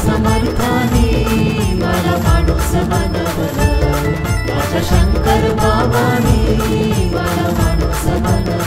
समर्थानी मला माणूस बनवलं, माझ्या शंकर बाबांनी मला माणूस बनवलं.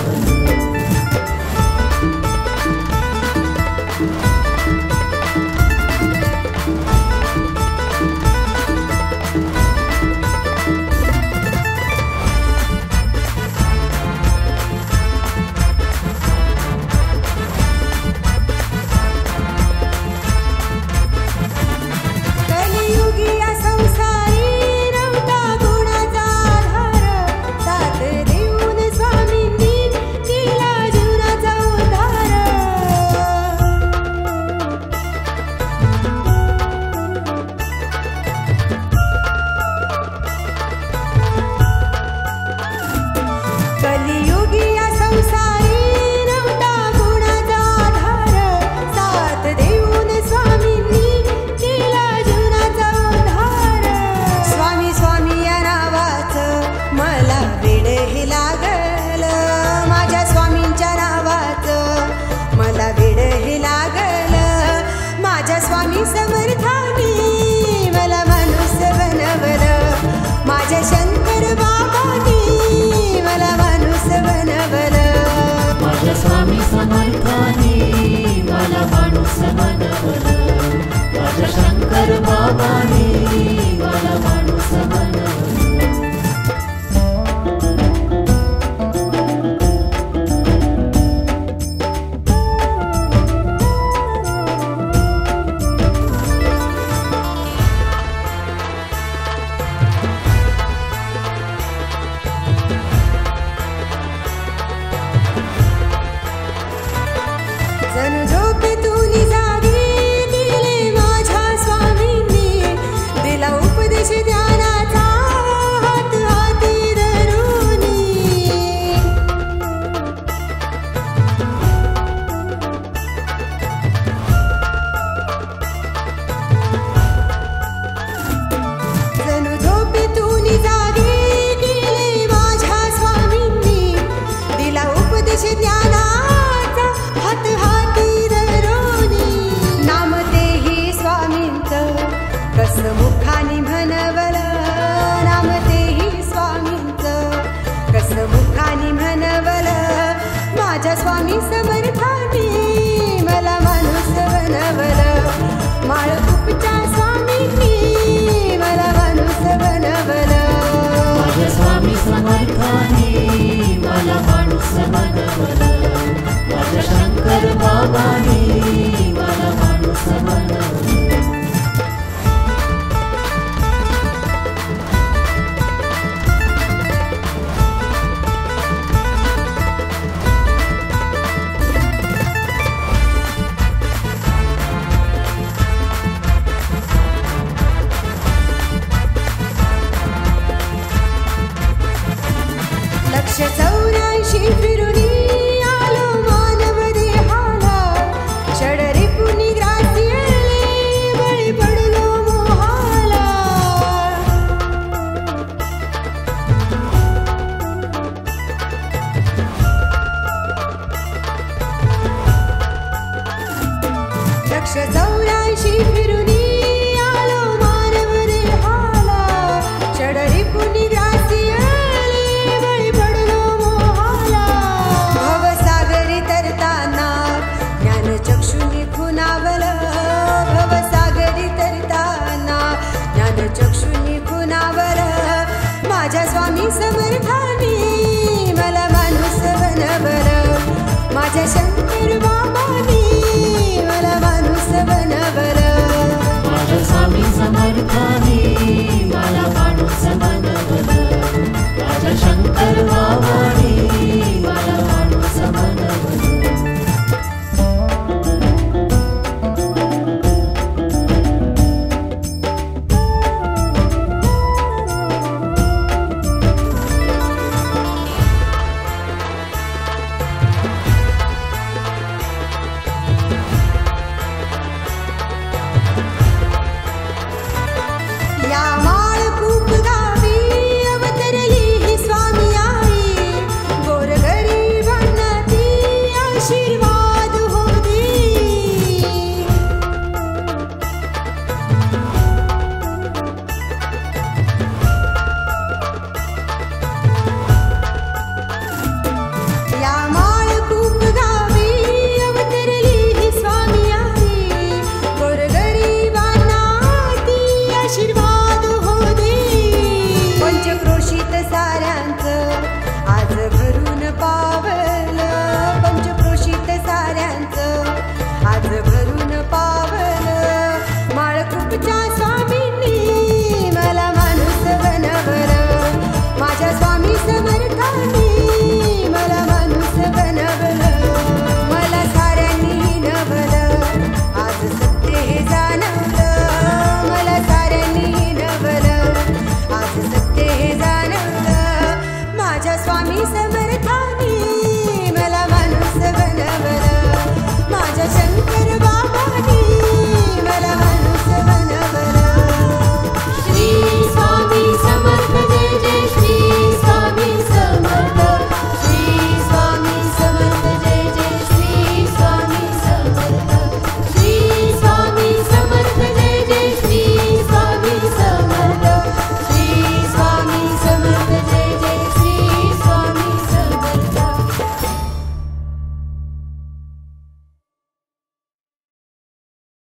स्वामी समर्थानी मला माणूस बनवलं, माझ्या शंकर बाबांनी मला माणूस बनवलं. माझ्या स्वामी समर्थानी मला माणूस बनवलं, माझ्या शंकर बाबांनी मला माणूस बनवलं. जणू झोपेतून जागी दिले माझ्या स्वामींनी, दिला उपदेश ध्यानाचा हात हाती धरूनी. जणू झोपेतून जागी दिले माझ्या स्वामींनी, दिला उपदेश ध्यानाचा हात हाती धरूनी. नाम तेही स्वामींचं कसं मुखानी म्हणवलं, नाम तेही स्वामींचं कसं मुखानी म्हणवलं. माझ्या स्वामी समर्थानी मला माणूस बनवलं, माळकुपच्या स्वामींनी मला माणूस बनवलं. माझ्या स्वामी समर्थानी मला माणूस बनवलं, माझ्या शंकर बाबांनी मला माणूस बनवलं. लक्ष 84 फिरुनी आलो मानव देहाला, षडरी पुनी ग्रासियले बळी पडलो मोहाला. लक्ष 84 फिरुनी आलो मानव देहाला, षडरी पुनी ग्रासियले बळी पडलो मोहाला. भवसागरी तरताना ज्ञानचक्षुनी खुणावलं, भवसागरी तरताना ज्ञानचक्षुनी खुणावलं. माझ्या स्वामी समर्थानी